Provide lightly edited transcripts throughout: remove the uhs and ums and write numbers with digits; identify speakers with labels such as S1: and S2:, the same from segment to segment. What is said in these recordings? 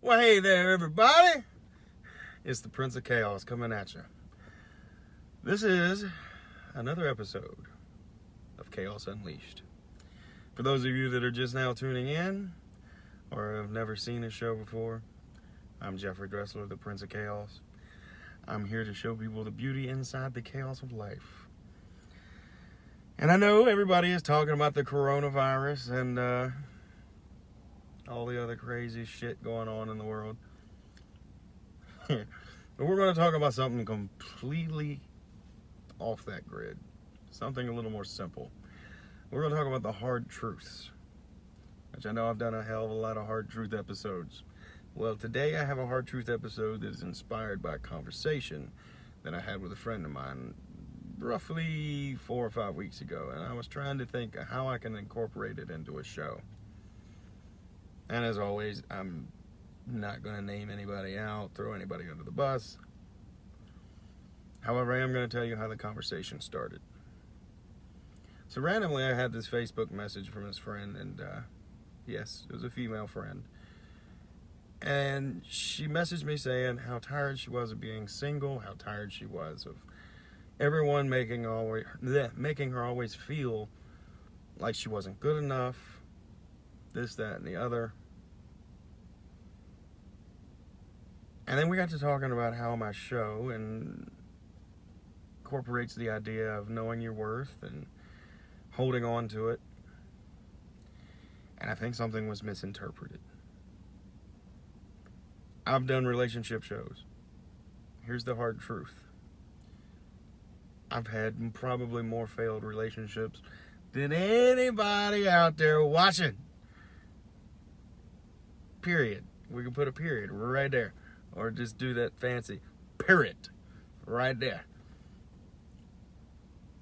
S1: Well, hey there, everybody. It's the Prince of Chaos coming at you. This is another episode of Chaos Unleashed. For those of you that are just now tuning in or have never seen this show before, I'm Jeffrey Dressler, the Prince of Chaos. I'm here to show people the beauty inside the chaos of life. And I know everybody is talking about the coronavirus and all the other crazy shit going on in the world. But we're going to talk about something completely off that grid. Something a little more simple. We're going to talk about the hard truths, which I know I've done a hell of a lot of hard truth episodes. Well, today I have a hard truth episode that is inspired by a conversation that I had with a friend of mine roughly 4 or 5 weeks ago. And I was trying to think of how I can incorporate it into a show. And as always, I'm not going to name anybody out, throw anybody under the bus. However, I am going to tell you how the conversation started. So randomly, I had this Facebook message from this friend, and yes, it was a female friend. And she messaged me saying how tired she was of being single, how tired she was of everyone making her always feel like she wasn't good enough, this, that, and the other. And then we got to talking about how my show incorporates the idea of knowing your worth and holding on to it. And I think something was misinterpreted. I've done relationship shows. Here's the hard truth. I've had probably more failed relationships than anybody out there watching. Period. We can put a period right there. Or just do that fancy period right there.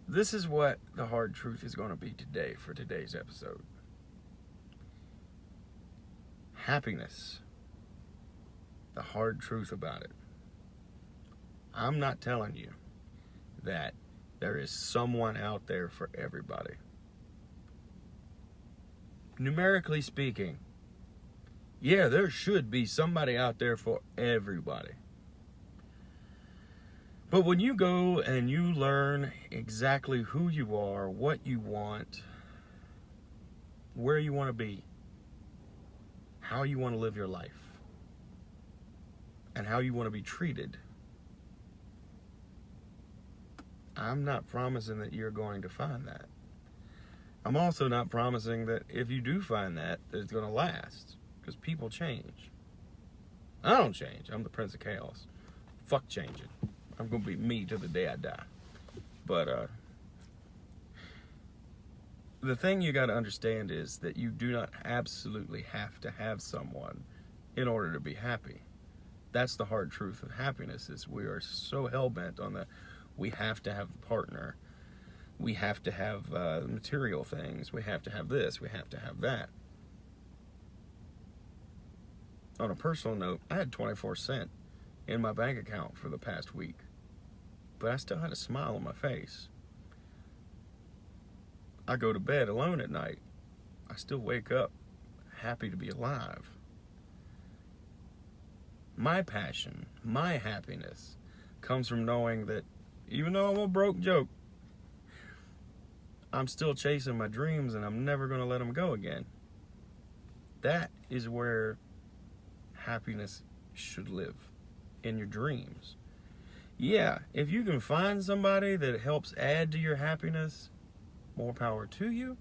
S1: This is what the hard truth is going to be today for today's episode. Happiness. The hard truth about it. I'm not telling you that there is someone out there for everybody. Numerically speaking, yeah, there should be somebody out there for everybody. But when you go and you learn exactly who you are, what you want, where you want to be, how you want to live your life, and how you want to be treated, I'm not promising that you're going to find that. I'm also not promising that if you do find that it's going to last. Because people change. I don't change. I'm the Prince of Chaos. Fuck changing. I'm going to be me till the day I die. But the thing you got to understand is that you do not absolutely have to have someone in order to be happy. That's the hard truth of happiness, is we are so hell-bent on that we have to have a partner. We have to have material things. We have to have this. We have to have that. On a personal note, I had 24 cents in my bank account for the past week, but I still had a smile on my face. I go to bed alone at night. I still wake up happy to be alive. My passion, my happiness, comes from knowing that even though I'm a broke joke, I'm still chasing my dreams and I'm never going to let them go again. That is where happiness should live, in your dreams. Yeah, if you can find somebody that helps add to your happiness, more power to you.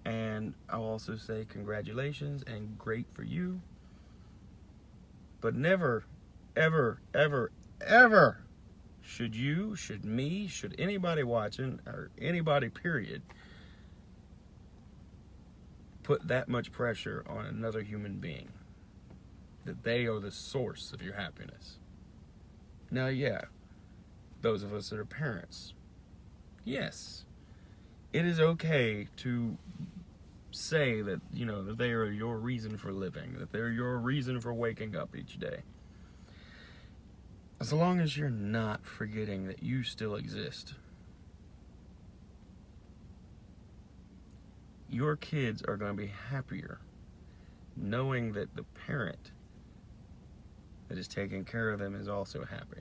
S1: And I'll also say congratulations and great for you. But never, ever, ever, ever should you, should me, should anybody watching, or anybody period, put that much pressure on another human being. That they are the source of your happiness. Now, yeah, those of us that are parents, yes, it is okay to say that, that they are your reason for living, that they're your reason for waking up each day. As long as you're not forgetting that you still exist. Your kids are going to be happier knowing that the parent that is taking care of them is also happy.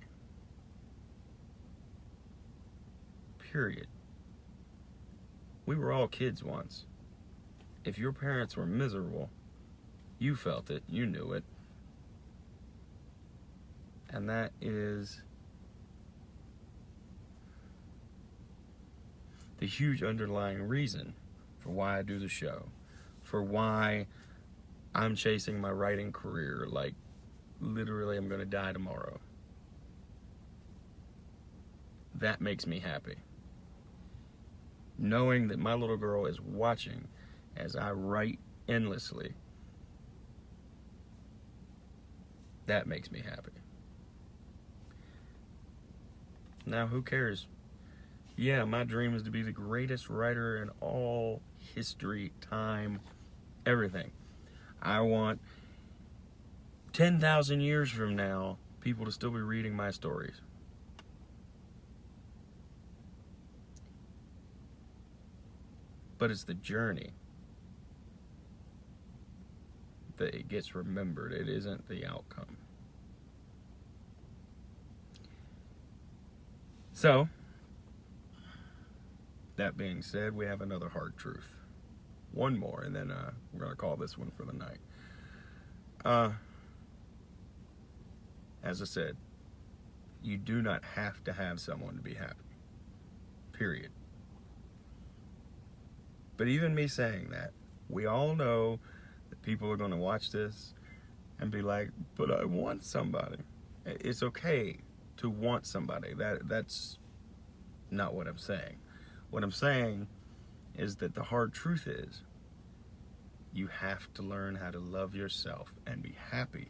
S1: Period. We were all kids once. If your parents were miserable, you felt it, you knew it. And that is the huge underlying reason for why I do the show, for why I'm chasing my writing career like literally I'm going to die tomorrow. That makes me happy. Knowing that my little girl is watching as I write endlessly, that makes me happy. Now, who cares? Yeah, my dream is to be the greatest writer in all history, time, everything. I want 10,000 years from now, people to still be reading my stories. But it's the journey that it gets remembered. It isn't the outcome. So, that being said, we have another hard truth. One more, and then we're going to call this one for the night. As I said, you do not have to have someone to be happy. Period. But even me saying that, we all know that people are going to watch this and be like, but I want somebody. It's okay to want somebody. That's not what I'm saying. What I'm saying is that the hard truth is you have to learn how to love yourself and be happy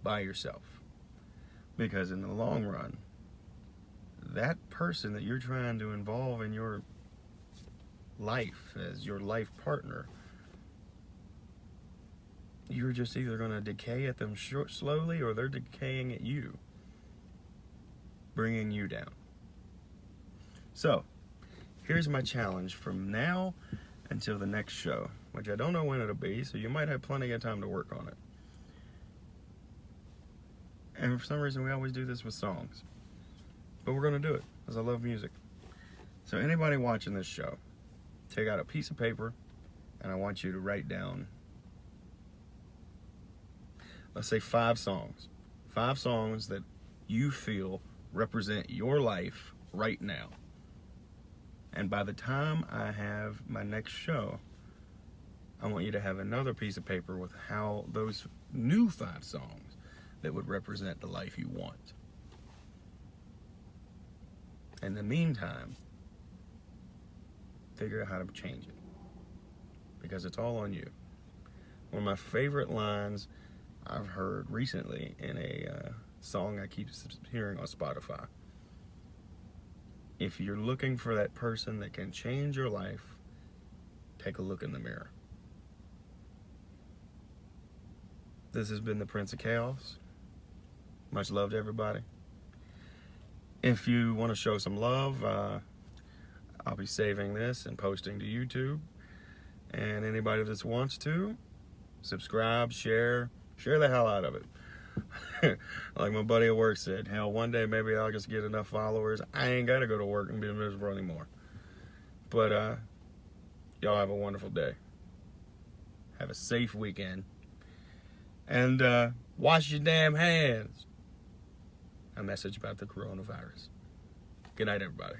S1: by yourself. Because in the long run, that person that you're trying to involve in your life as your life partner, you're just either going to decay at them slowly or they're decaying at you, bringing you down. So, here's my challenge from now until the next show, which I don't know when it'll be, so you might have plenty of time to work on it. And for some reason, we always do this with songs. But we're going to do it, because I love music. So anybody watching this show, take out a piece of paper, and I want you to write down, let's say 5 songs. 5 songs that you feel represent your life right now. And by the time I have my next show, I want you to have another piece of paper with how those new 5 songs that would represent the life you want. In the meantime, figure out how to change it, because it's all on you. One of my favorite lines I've heard recently in a song I keep hearing on Spotify: if you're looking for that person that can change your life, take a look in the mirror. This has been the Prince of Chaos. Much love to everybody. If you want to show some love, I'll be saving this and posting to YouTube. And anybody that wants to, subscribe, share the hell out of it. Like my buddy at work said, hell, one day maybe I'll just get enough followers, I ain't got to go to work and be miserable anymore. But y'all have a wonderful day. Have a safe weekend. And wash your damn hands. A message about the coronavirus. Good night, everybody.